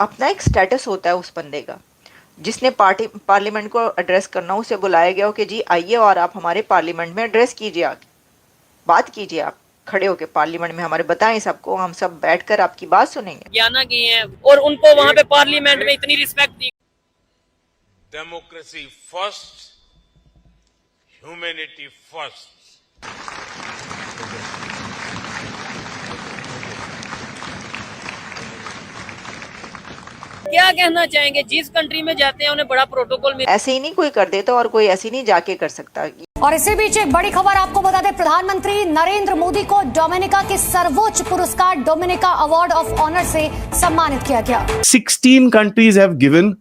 अपना एक स्टेटस होता है उस बंदे का, जिसने पार्लियामेंट को एड्रेस करना, उसे बुलाया गया हो कि जी आइए और आप हमारे पार्लियामेंट में एड्रेस कीजिए, आके बात कीजिए, आप खड़े होके पार्लियामेंट में हमारे बताएं सबको, हम सब बैठकर आपकी बात सुनेंगे। ज्ञाना गए हैं और उनको वहां पे पार्लियामेंट में इतनी रिस्पेक्ट दी। Democracy first, humanity first. क्या कहना चाहेंगे, जिस कंट्री में जाते हैं उन्हें बड़ा प्रोटोकॉल मिल। ऐसे ही नहीं कोई कर देता और कोई ऐसे नहीं जाके कर सकता। और इसी बीच एक बड़ी खबर आपको बता दें, प्रधानमंत्री नरेंद्र मोदी को डोमिनिका के सर्वोच्च पुरस्कार डोमिनिका अवार्ड ऑफ ऑनर से सम्मानित किया गया। 16 countries have given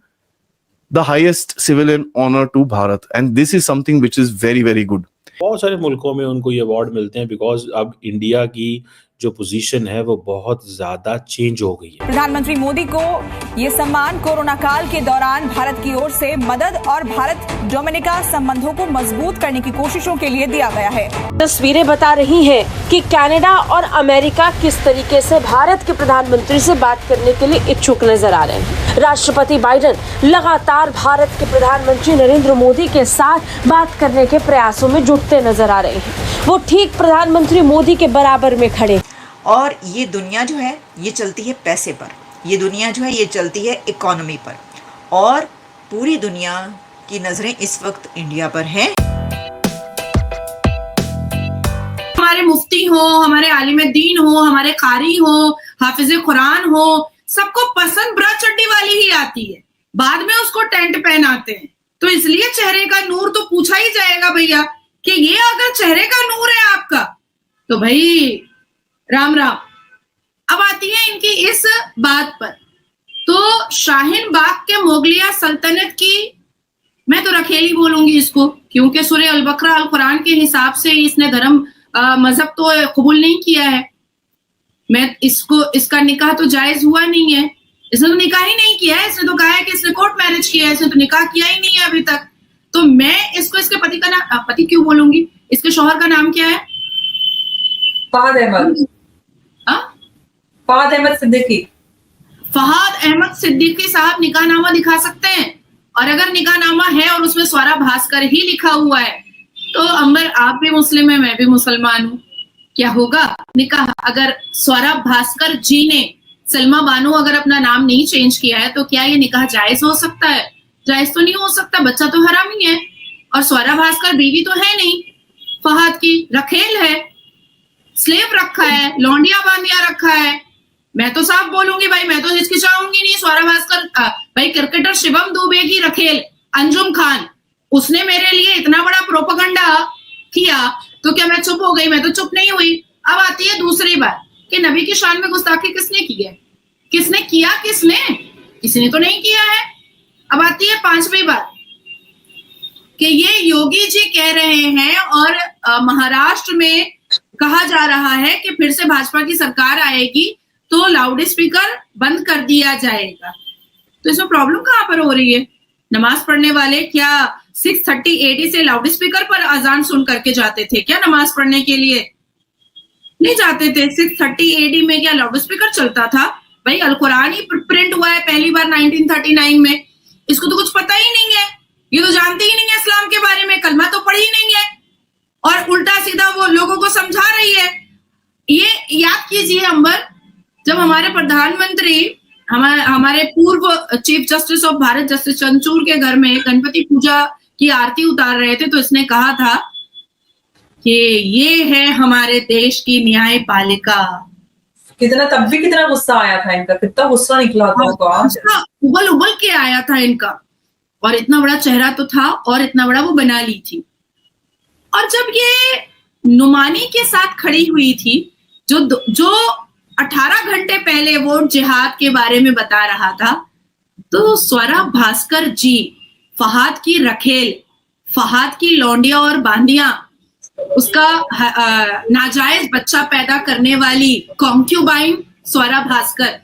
the highest civilian honor to Bharat, and this is something which is very, very good. बहुत सारे मुल्कों में उनको ये अवार्ड मिलते हैं बिकॉज अब इंडिया की जो पोजीशन है वो बहुत ज्यादा चेंज हो गई है। प्रधानमंत्री मोदी को ये सम्मान कोरोना काल के दौरान भारत की ओर से मदद और भारत डोमिनिका संबंधों को मजबूत करने की कोशिशों के लिए दिया गया है। तस्वीरें बता रही हैं कि कनाडा और अमेरिका किस तरीके से भारत के प्रधानमंत्री से बात करने के लिए इच्छुक नजर आ रहे हैं। राष्ट्रपति बाइडेन लगातार भारत के प्रधानमंत्री नरेंद्र मोदी के साथ बात करने के प्रयासों में जुटते नजर आ रहे हैं। वो ठीक प्रधानमंत्री मोदी के बराबर में खड़े। और ये दुनिया जो है ये चलती है पैसे पर, ये दुनिया जो है ये चलती है इकोनॉमी पर, और पूरी दुनिया की नजरें इस वक्त इंडिया पर हैं। हमारे मुफ्ती हो, हमारे आलिम दीन हो, हमारे कारी हो, हाफिज कुरान हो, सबको पसंद ब्रा चड्डी वाली ही आती है, बाद में उसको टेंट पहनाते हैं। तो इसलिए चेहरे का नूर तो पूछा ही जाएगा भैया कि ये अगर चेहरे का नूर है आपका तो भाई राम राम। अब आती है इनकी इस बात पर, तो शाहीन बाग के मोगलिया सल्तनत की, मैं तो रखेली बोलूंगी इसको, क्योंकि सूरह अल बकरा अल कुरान के हिसाब से इसने धर्म मजहब तो कबूल नहीं किया है। मैं इसका निकाह तो जायज हुआ नहीं है, इसने तो निकाह ही नहीं किया है, इसने तो कहा है कि इसने कोर्ट मैरिज किया है, इसने तो निकाह किया ही नहीं है अभी तक। तो मैं इसको इसके पति का नाम, पति क्यों बोलूंगी, इसके शौहर का नाम क्या है? फहद अहमद। फहद अहमद सिद्दीकी। फहद अहमद सिद्दीकी साहब निकाहनामा दिखा सकते हैं, और अगर निकाहनामा है और उसमें स्वरा भास्कर ही लिखा हुआ है तो अंबर आप भी मुस्लिम है, मैं भी मुसलमान हूँ, क्या होगा निकाह? अगर स्वरा भास्कर जी ने, सलमा बानो अगर अपना नाम नहीं चेंज किया है तो क्या ये निकाह जायज हो सकता है? जायज तो नहीं हो सकता, बच्चा तो हरामी है, और स्वरा भास्कर बीवी तो है नहीं फहद की, रखेल है, स्लेव रखा है, लौंडिया बांधिया रखा है। मैं तो साफ बोलूंगी भाई, मैं तो हिचकिचाऊंगी नहीं। स्वरा भास्कर भाई क्रिकेटर शिवम दुबे की रखेल अंजुम खान, उसने मेरे लिए इतना बड़ा प्रोपेगेंडा किया तो क्या मैं चुप हो गई? मैं तो चुप नहीं हुई। अब आती है दूसरी बात कि नबी की शान में गुस्ताखी किसने की है? किसने किया? किसने तो नहीं किया है। अब आती है पांचवी बात कि ये योगी जी कह रहे हैं और महाराष्ट्र में कहा जा रहा है कि फिर से भाजपा की सरकार आएगी तो लाउड स्पीकर बंद कर दिया जाएगा। तो इसमें प्रॉब्लम कहां पर हो रही है? नमाज पढ़ने वाले क्या 6:30 AD से लाउड स्पीकर पर अजान सुन करके जाते थे क्या नमाज पढ़ने के लिए? नहीं जाते थे। 6:30 AD में क्या लाउड स्पीकर चलता था? भाई अल कुरान ही प्रिंट हुआ है पहली बार 1939 में। इसको तो कुछ पता ही नहीं है, ये तो जानती ही नहीं है इस्लाम के बारे में, कलमा तो पढ़ी नहीं है, और उल्टा सीधा वो लोगों को समझा रही है। ये याद कीजिए अंबर, जब हमारे प्रधानमंत्री हमारे पूर्व chief justice of Bharat justice Chandrachud के घर में गणपति पूजा की आरती उतार रहे थे, तो इसने कहा था कि ये है हमारे देश की न्यायपालिका। कितना, तब भी कितना गुस्सा आया था इनका, कितना गुस्सा निकला था, उबल उबल के आया था इनका, और इतना बड़ा चेहरा तो था और इतना बड़ा वो बना ली थी। और जब ये नुमानी के साथ खड़ी हुई थी, जो 18 घंटे पहले वोट जिहाद के बारे में बता रहा था, तो स्वरा भास्कर जी, फहद की रखेल, फहद की लौंडिया और बांदिया, उसका नाजायज बच्चा पैदा करने वाली कॉन्क्यूबाइन स्वरा भास्कर,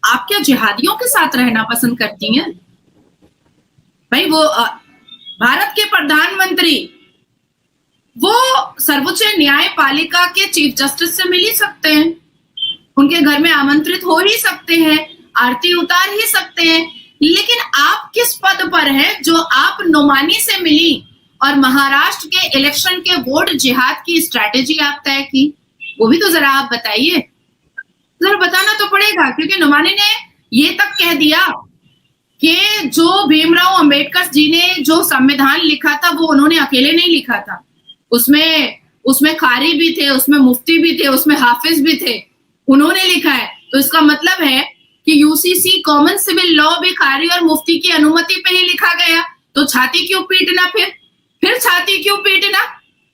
आप क्या जिहादियों के साथ रहना पसंद करती हैं? भाई वो भारत के प्रधानमंत्री, वो सर्वोच्च न्यायपालिका के चीफ जस्टिस से मिल ही सकते हैं, उनके घर में आमंत्रित हो ही सकते हैं, आरती उतार ही सकते हैं, लेकिन आप किस पद पर हैं जो आप नोमानी से मिली और महाराष्ट्र के इलेक्शन के वोट जिहाद की स्ट्रैटेजी आप तय की, वो भी तो जरा आप बताइए। जरा बताना तो पड़ेगा, क्योंकि नोमानी ने ये तक कह दिया कि जो भीमराव अंबेडकर जी ने जो संविधान लिखा था वो उन्होंने अकेले नहीं लिखा था, उसमें कारी भी थे, उसमें मुफ्ती भी थे, उसमें हाफिज भी थे, उन्होंने लिखा है। तो इसका मतलब है कि यूसीसी कॉमन सिविल लॉ भी कारी और मुफ्ती की अनुमति पे ही लिखा गया, तो छाती क्यों पीटना, फिर छाती क्यों पीटना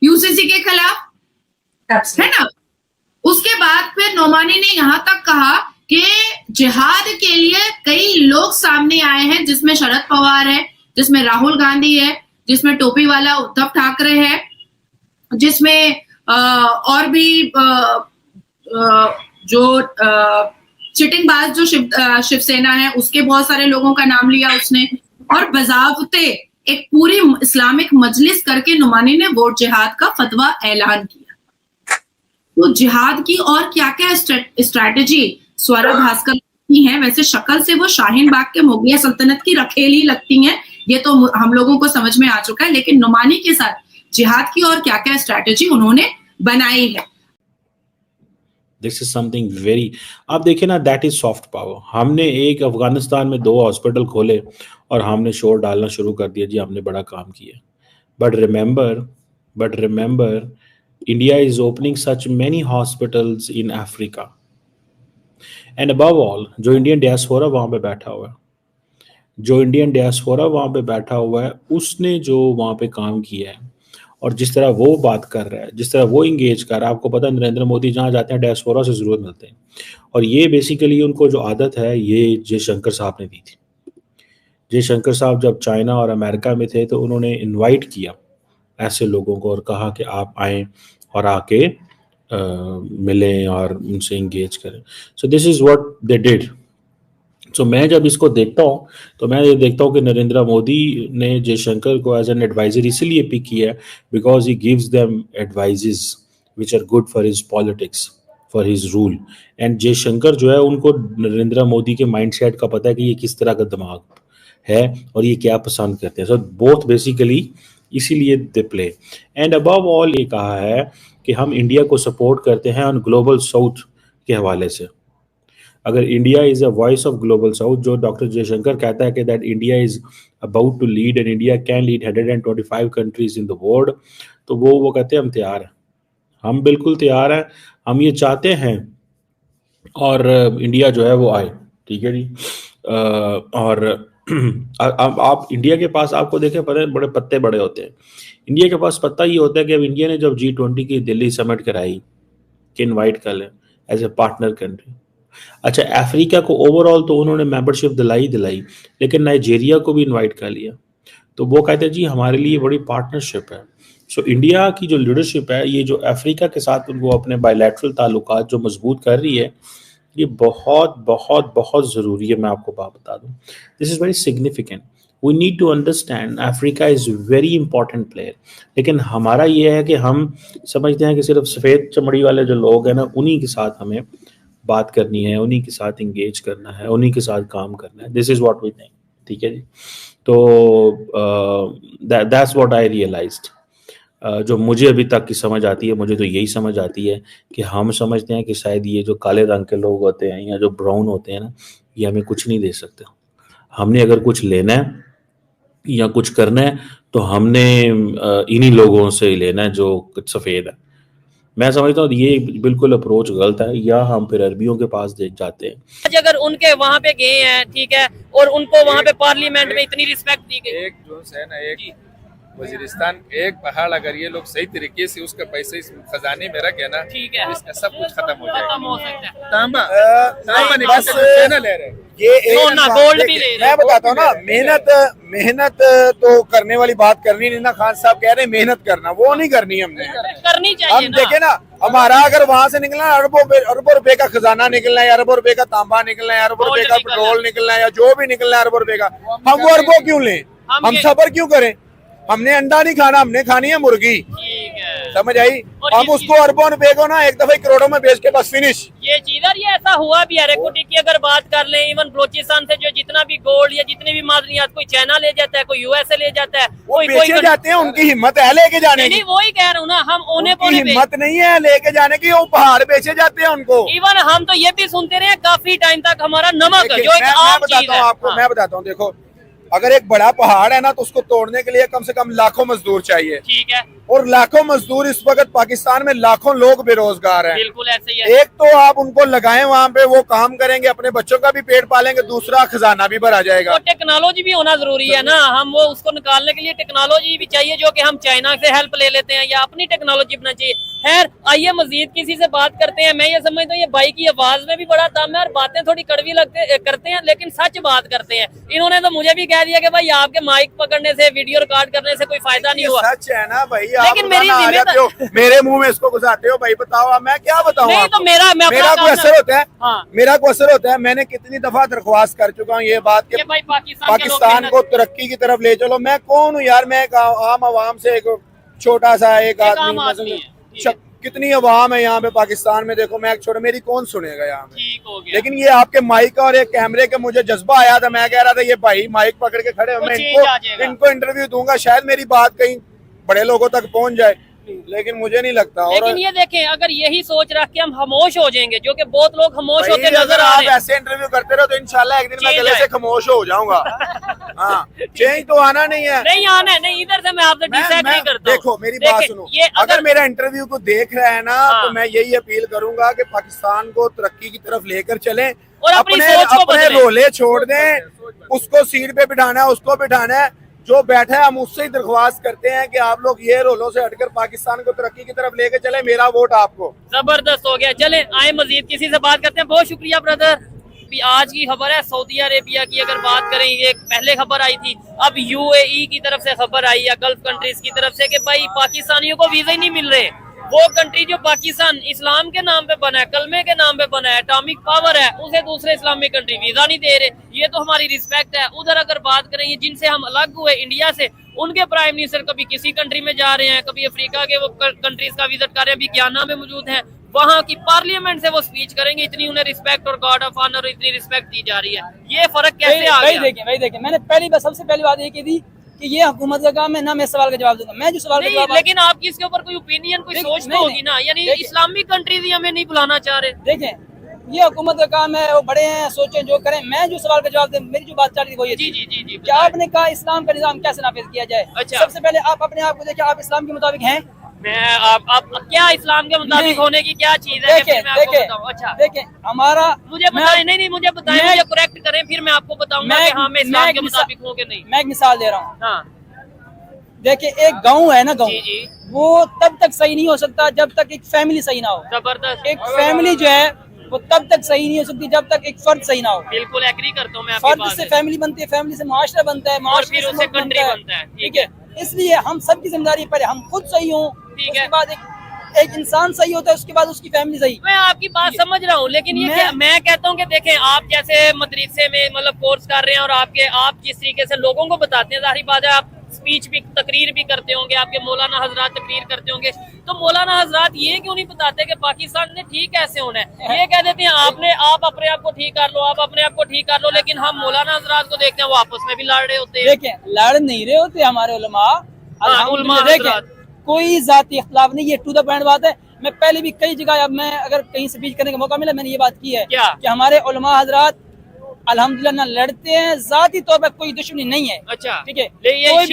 यूसीसी के खिलाफ, है ना। उसके बाद फिर नोमानी ने यहां तक कहा कि जिहाद के लिए कई लोग सामने आए हैं, जिसमें शरद पवार है, जिसमें राहुल गांधी है, जिसमें टोपी वाला उद्धव ठाकरे है, जिसमें और भी जो चिटिंगबाज जो शिवसेना है उसके बहुत सारे लोगों का नाम लिया उसने, और बजावते एक पूरी इस्लामिक मजलिस करके नुमानी ने वोट जिहाद का फतवा ऐलान किया। तो जिहाद की और क्या क्या स्ट्रैटेजी स्वरा भास्कर की है, वैसे शक्ल से वो शाहीन बाग के मुगलिया सल्तनत की रखेली लगती हैं, ये तो हम लोगों को समझ में आ चुका है, लेकिन नुमानी के साथ जिहाद की और क्या क्या स्ट्रैटेजी उन्होंने बनाई है। दिस इज समथिंग वेरी, आप देखिए ना, दैट इज सॉफ्ट पावर। हमने एक अफगानिस्तान में 2 हॉस्पिटल खोले और हमने शोर डालना शुरू कर दिया, जी हमने बड़ा काम किया। But remember India is opening such many hospitals in Africa, and above all जो इंडियन डियास्पोरा वहां पे बैठा हुआ है, उसने जो वहां पे काम किया है और जिस तरह वो बात कर रहा है, जिस तरह वो इंगेज कर रहा है, आपको पता है नरेंद्र मोदी जहाँ जाते हैं डायस्पोरा से जरूर मिलते हैं, और ये बेसिकली उनको जो आदत है ये जयशंकर साहब ने दी थी। जयशंकर साहब जब चाइना और अमेरिका में थे तो उन्होंने इनवाइट किया ऐसे लोगों को और कहा कि आप आएँ और आके मिलें और उनसे इंगेज करें। So this is what they did. So मैं जब इसको देखता हूँ तो मैं ये देखता हूँ कि नरेंद्र मोदी ने जयशंकर को एज एन एडवाइजर इसीलिए पिक किया है because he gives them advises which are good for his politics, for his rule. And Jaishankar जो है उनको नरेंद्र मोदी के माइंडसेट का पता है कि ये किस तरह का दिमाग है और ये क्या पसंद करते हैं। सो बोथ बेसिकली इसीलिए they play. And above all ये कहा है कि हम इंडिया को सपोर्ट करते हैं ऑन ग्लोबल साउथ के हवाले से। अगर India is a voice of global south, जो डॉक्टर जयशंकर कहता है कि that India is about to lead and India can lead 125 countries in the world, तो वो कहते हैं हम तैयार हैं, हम बिल्कुल तैयार हैं, हम ये चाहते हैं और इंडिया जो है वो आए। ठीक है जी। और आप इंडिया के पास आपको देखें पता है बड़े पत्ते बड़े होते हैं। इंडिया के पास पत्ता ये होता है कि अब इंडिया ने जब G20 की दिल्ली समिट कराई कि इनवाइट कर लें एज ए पार्टनर कंट्री। अच्छा, अफ्रीका को ओवरऑल तो उन्होंने मेंबरशिप दिलाई, लेकिन नाइजीरिया को भी इनवाइट कर लिया। तो वो कहते हैं जी हमारे लिए बड़ी पार्टनरशिप है। सो इंडिया की जो लीडरशिप है, ये जो अफ्रीका के साथ उनको अपने बायलैटरल ताल्लुकात जो मजबूत कर रही है, ये बहुत बहुत बहुत ज़रूरी है। मैं आपको बात बता दूं, this is very significant. We need to understand Africa is very important player. लेकिन हमारा ये है कि हम समझते हैं कि सिर्फ सफ़ेद चमड़ी वाले जो लोग हैं ना, उन्हीं के साथ हमें बात करनी है, उन्हीं के साथ इंगेज करना है, उन्हीं के साथ काम करना है। This is what we think. ठीक है जी। तो दैट्स व्हाट आई रियलाइज्ड। जो मुझे अभी तक की समझ आती है, मुझे तो यही समझ आती है कि हम समझते हैं कि शायद ये जो काले रंग के लोग होते हैं या जो ब्राउन होते हैं ना, ये हमें कुछ नहीं दे सकते। हमने अगर कुछ लेना है या कुछ करना है तो हमने इन्हीं लोगों से ही लेना है जो सफ़ेद है। मैं समझता हूँ ये बिल्कुल अप्रोच गलत है। या हम फिर अरबियों के पास देख जाते हैं। आज अगर उनके वहाँ पे गए हैं, ठीक है, और उनको वहाँ पे पार्लियामेंट में इतनी रिस्पेक्ट दी गई, एक जो है ना, एक वजीरिस्तान, एक पहाड़ अगर ये लोग सही तरीके से उसका पैसे इस खजाने में रखे ना, ठीक है, इसका सब कुछ खत्म हो जाएगा। तांबा निकाल के सोना ले रहे हैं, ये सोना गोल्ड भी ले रहे हैं। मैं बताता हूँ ना, मेहनत तो करने वाली बात करनी नहीं ना। खान साहब कह रहे हैं मेहनत करना, वो नहीं करनी हमने, करनी चाहिए। हम देखे ना, हमारा अगर वहां से निकलना है अरबों रुपए का खजाना निकलना है, अरबों रुपए का तांबा निकलना है, अरबों रुपए का पेट्रोल निकलना है, या जो भी निकलना है अरबों रुपए का, हम वो अरबों क्यों लें? हम सबर क्यों करें? हमने अंडा नहीं खाना, हमने खानी है मुर्गी। समझ आई? और हम उसको अरबों रुपए को ना एक दफे करोड़ों में बेच के बस फिनिश। ये चीज और ये ऐसा हुआ भी है। रेकोटी की अगर बात कर लें, इवन बलोचिस्तान से जो जितना भी गोल्ड या जितनी भी मादनियात कोई चाइना ले जाता है, कोई यूएसए ले जाता है, कोई बेचे जाते हैं। उनकी हिम्मत है लेके जाने की। वही कह रहा हूँ ना, हम ओने पोने हिम्मत नहीं है लेके जाने की, वो पहाड़ बेचे जाते हैं उनको। इवन हम तो ये भी सुनते रहे काफी टाइम तक हमारा नमक जो एक आम चीज है। आपको मैं बताता हूँ, देखो अगर एक बड़ा पहाड़ है ना तो उसको तोड़ने के लिए कम से कम लाखों मजदूर चाहिए। ठीक है। और लाखों मजदूर इस वक्त पाकिस्तान में लाखों लोग बेरोजगार हैं। बिल्कुल ऐसे ही है। एक तो आप उनको लगाएं वहाँ पे, वो काम करेंगे, अपने बच्चों का भी पेट पालेंगे, दूसरा खजाना भी भरा जाएगा। तो टेक्नोलॉजी भी होना जरूरी है ना, हम वो उसको निकालने के लिए टेक्नोलॉजी भी चाहिए, जो कि हम चाइना से हेल्प ले लेते हैं या अपनी टेक्नोलॉजी अपना चाहिए। खैर आइए मजीद किसी से बात करते हैं। मैं ये समझता हूँ ये भाई की आवाज में भी बड़ा दम है और बातें थोड़ी कड़वी करते हैं, लेकिन सच बात करते हैं। इन्होंने तो मुझे भी कह दिया कि भाई आपके माइक पकड़ने से, वीडियो रिकॉर्ड करने से कोई फायदा नहीं हुआ। सच है ना भाई, लेकिन मेरी मेरे मुंह में इसको घुसाते हो भाई, बताओ अब मैं क्या बताऊँ? नहीं तो मेरा कोई असर होता है? हाँ। मेरा कोई असर होता है? मैंने कितनी दफा दरख्वास्त कर चुका हूँ ये बात कि भाई पाकिस्तान को तरक्की की तरफ ले चलो। मैं कौन हूँ यार? मैं आम आवाम से एक छोटा सा एक आदमी, कितनी अवाम है यहाँ पे पाकिस्तान में। देखो मैं एक छोटा, मेरी कौन सुनेगा यहाँ पे? लेकिन ये आपके माइक और एक कैमरे के मुझे जज्बा आया था, मैं कह रहा था ये भाई माइक पकड़ के खड़े, मैं इनको इंटरव्यू दूंगा, शायद मेरी बात कहीं बड़े लोगों तक पहुंच जाए, लेकिन मुझे नहीं लगता। लेकिन ये देखें, अगर यही सोच रख के हम खामोश हो जाएंगे, जो कि बहुत लोग खामोश होते नजर आ रहे हैं। ऐसे इंटरव्यू करते रहो तो इंशाल्लाह एक दिन मैं गले से खामोश हो जाऊंगा। हाँ, चेंज तो आना नहीं है। नहीं आना है, नहीं इधर से मैं आपसे डिसाइड नहीं करता। देखो मेरी बात सुनो, अगर मेरा इंटरव्यू को देख रहा है ना तो मैं यही अपील करूंगा कि पाकिस्तान को तरक्की की तरफ लेकर चलें और अपने रोले छोड़ दें। उसको सीट पे बिठाना है, उसको बिठाना है, जो बैठा है हम उससे ही दरख्वास्त करते हैं कि आप लोग ये रोलों से हटकर पाकिस्तान को तरक्की की तरफ लेके चले। मेरा वोट आपको। जबरदस्त हो गया। चले आए मजीद किसी से बात करते हैं। बहुत शुक्रिया ब्रदर। आज की खबर है सऊदी अरेबिया की, अगर बात करें ये पहले खबर आई थी, अब यूएई की तरफ से खबर आई या गल्फ कंट्रीज की तरफ से कि भाई पाकिस्तानियों को वीजा ही नहीं मिल रहे। वो कंट्री जो पाकिस्तान इस्लाम के नाम पे बना है, कलमे के नाम पे बना है, एटॉमिक पावर है, उसे दूसरे इस्लामिक कंट्री वीजा नहीं दे रहे। ये तो हमारी रिस्पेक्ट है। उधर अगर बात करें ये जिनसे हम अलग हुए इंडिया से, उनके प्राइम मिनिस्टर कभी किसी कंट्री में जा रहे हैं, कभी अफ्रीका के वो कंट्रीज का विजिट कर रहे हैं, अभी ग्याना में मौजूद हैं, वहाँ की पार्लियामेंट से वो स्पीच करेंगे। इतनी उन्हें रिस्पेक्ट और गार्ड ऑफ ऑनर इतनी रिस्पेक्ट दी जा रही है। ये फर्क कैसे आ गया? देखिए मैंने पहली बार सबसे पहली बात ये की थी कि ये हुकूमत का काम है ना, मैं सवाल का जवाब दूंगा। मैं जो सवाल का जवाब, लेकिन आपकी इसके ऊपर कोई ओपिनियन, कोई सोच तो होगी ना, यानी इस्लामिक कंट्रीज ही हमें नहीं बुलाना चाह रहे। देखें ये हुकूमत का काम है, वो बड़े हैं, सोचें जो करें। मैं जो सवाल का जवाब दे, मेरी जो बात चल रही थी वो ये थी कि आपने कहा इस्लाम का निजाम कैसे नाफिज किया जाए। अच्छा। सबसे पहले आप अपने आप को देखिए, आप इस्लाम के मुताबिक हैं? मैं आप क्या इस्लाम के मुताबिक होने की क्या चीज है? देखें हमारा, मुझे बताएं। नहीं मुझे बताएं, मुझे करेक्ट करें, फिर मैं आपको बताऊंगा कि हाँ मैं इस्लाम के मुताबिक हूँ कि नहीं। मैं एक मिसाल दे रहा हूँ। हाँ। देखिए एक गांव है ना, गांव वो तब तक सही नहीं हो सकता जब तक एक फैमिली सही ना हो। जबरदस्त। एक फैमिली जो है वो तब तक सही नहीं हो सकती जब तक एक फर्द सही ना हो। बिल्कुल एग्री करता हूँ मैं। फर्द से फैमिली बनती है, फैमिली से मुआशरा बनता है, मुआशरे से मुल्क कंट्री बनता है। ठीक है, इसलिए हम सबकी जिम्मेदारी पर हम खुद सही हों, उसके बाद एक इंसान सही होता है, उसके बाद उसकी फैमिली सही। मैं आपकी बात समझ रहा हूँ, लेकिन ये मैं कहता हूँ कि देखें आप जैसे मदरसे में मतलब कोर्स कर रहे हैं और आप जिस तरीके से लोगों को बताते हैं, जाहिर बात है आप स्पीच भी, तकरीर भी करते होंगे, आपके मौलाना हजरात तकरीर करते होंगे, तो मौलाना हजरात ये क्यों नहीं बताते कि पाकिस्तान ने ठीक कैसे होना है? ये कह देते हैं आप अपने आप को ठीक कर लो, आप अपने आप को ठीक कर लो, लेकिन हम मौलाना हजरात को देखते हैं वो आपस में भी लड़ रहे होते हैं। देखें लड़ नहीं रहे होते हमारे उलमा। देखें कोई जाती इख्तिलाफ नहीं, ये टू द पॉइंट बात है। मैं पहले भी कई जगह, अब मैं अगर कहीं स्पीच करने का मौका मिला मैंने ये बात की है कि हमारे उलमा हजरात अल्हम्दुलिल्लाह ना लड़ते हैं, जाती तौर पर कोई दुश्मनी नहीं है। अच्छा, ठीक है। देखिए कोई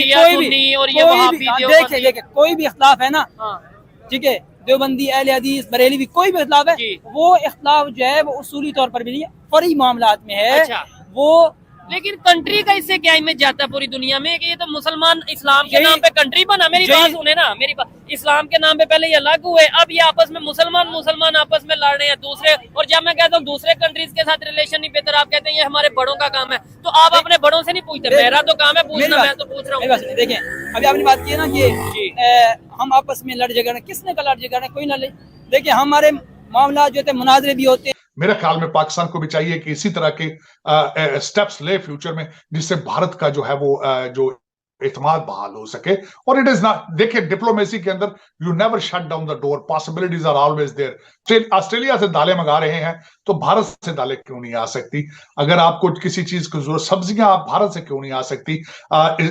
भी इख्तिलाफ है ना, ठीक है, देवबंदी, अहले हदीस, बरेलवी, कोई भी इख्तिलाफ है, वो इख्तिलाफ जो है वो उसूली तौर पर भी नहीं है, फर्ई मामलात में है। अच्छा। वो लेकिन कंट्री का इससे क्या इमेज जाता है पूरी दुनिया में कि ये तो मुसलमान इस्लाम के नाम पे कंट्री बना। मेरी बात सुने ना, मेरी बात, इस्लाम के नाम पे पहले ये अलग हुए, अब ये आपस में मुसलमान आपस में लड़ रहे हैं दूसरे। और जब मैं कहता हूँ दूसरे कंट्रीज के साथ रिलेशन नहीं बेहतर, आप कहते हैं ये हमारे बड़ों का काम है, तो आप अपने बड़ों से नहीं पूछते? मेरा तो काम है पूछना, मैं तो पूछ रहा हूँ। देखें अभी आपने बात की है ना कि हम आपस में लड़ झगड़, किसने का लड़ झगड़, कोई ना ले। देखिए हमारे मामला जो थे मुनाजरे भी होते हैं। मेरे ख्याल में पाकिस्तान को भी चाहिए कि इसी तरह के स्टेप्स ले फ्यूचर में, जिससे भारत का जो है वो जो एतमाद बहाल हो सके। और इट इज नॉट, देखिए डिप्लोमेसी के अंदर you never shut down the door, possibilities are always there. Australia से दालें मंगा रहे हैं तो भारत से दालें क्यों नहीं आ सकती? अगर आपको किसी चीज की जरूरत, सब्जियां आप भारत से क्यों नहीं आ सकती?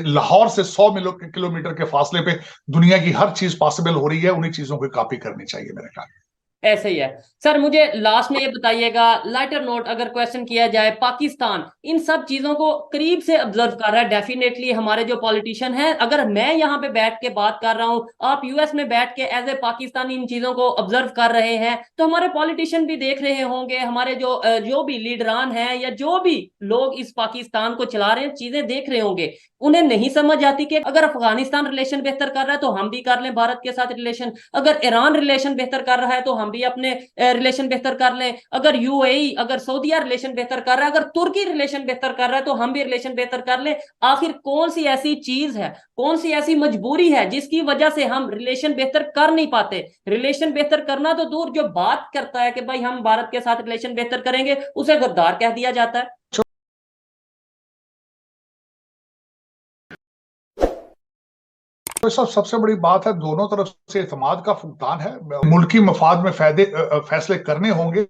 लाहौर से 100 किलोमीटर के फासले पे दुनिया की हर चीज पॉसिबल हो रही है, उन्हीं चीजों की कॉपी करनी चाहिए मेरे ख्याल। ऐसे ही है सर। मुझे लास्ट में ये बताइएगा, लाइटर नोट अगर क्वेश्चन किया जाए, पाकिस्तान इन सब चीजों को करीब से ऑब्जर्व कर रहा है डेफिनेटली, हमारे जो पॉलिटिशियन हैं, अगर मैं यहाँ पे बैठ के बात कर रहा हूँ, आप यूएस में बैठ के एज ए पाकिस्तानी इन चीजों को ऑब्जर्व कर रहे हैं, तो हमारे पॉलिटिशियन भी देख रहे होंगे, हमारे जो भी लीडरान हैं या जो भी लोग इस पाकिस्तान को चला रहे हैं, चीजें देख रहे होंगे। उन्हें नहीं समझ आती कि अगर अफगानिस्तान रिलेशन बेहतर कर रहा है तो हम भी कर लें भारत के साथ रिलेशन, अगर ईरान रिलेशन बेहतर कर रहा है तो हम भी अपने रिलेशन बेहतर कर लें, अगर यूएई, अगर सऊदीया रिलेशन बेहतर कर रहा है, अगर तुर्की रिलेशन बेहतर कर रहा है तो हम भी रिलेशन बेहतर कर लें। आखिर कौन सी ऐसी चीज है, कौन सी ऐसी मजबूरी है जिसकी वजह से हम रिलेशन बेहतर कर नहीं पाते? रिलेशन बेहतर करना तो दूर, जो बात करता है कि भाई हम भारत के साथ रिलेशन बेहतर करेंगे, उसे गद्दार कह दिया जाता है। तो सबसे बड़ी बात है, दोनों तरफ से एतमाद का फुकदान है। मुल्की मफाद में फैसले करने होंगे।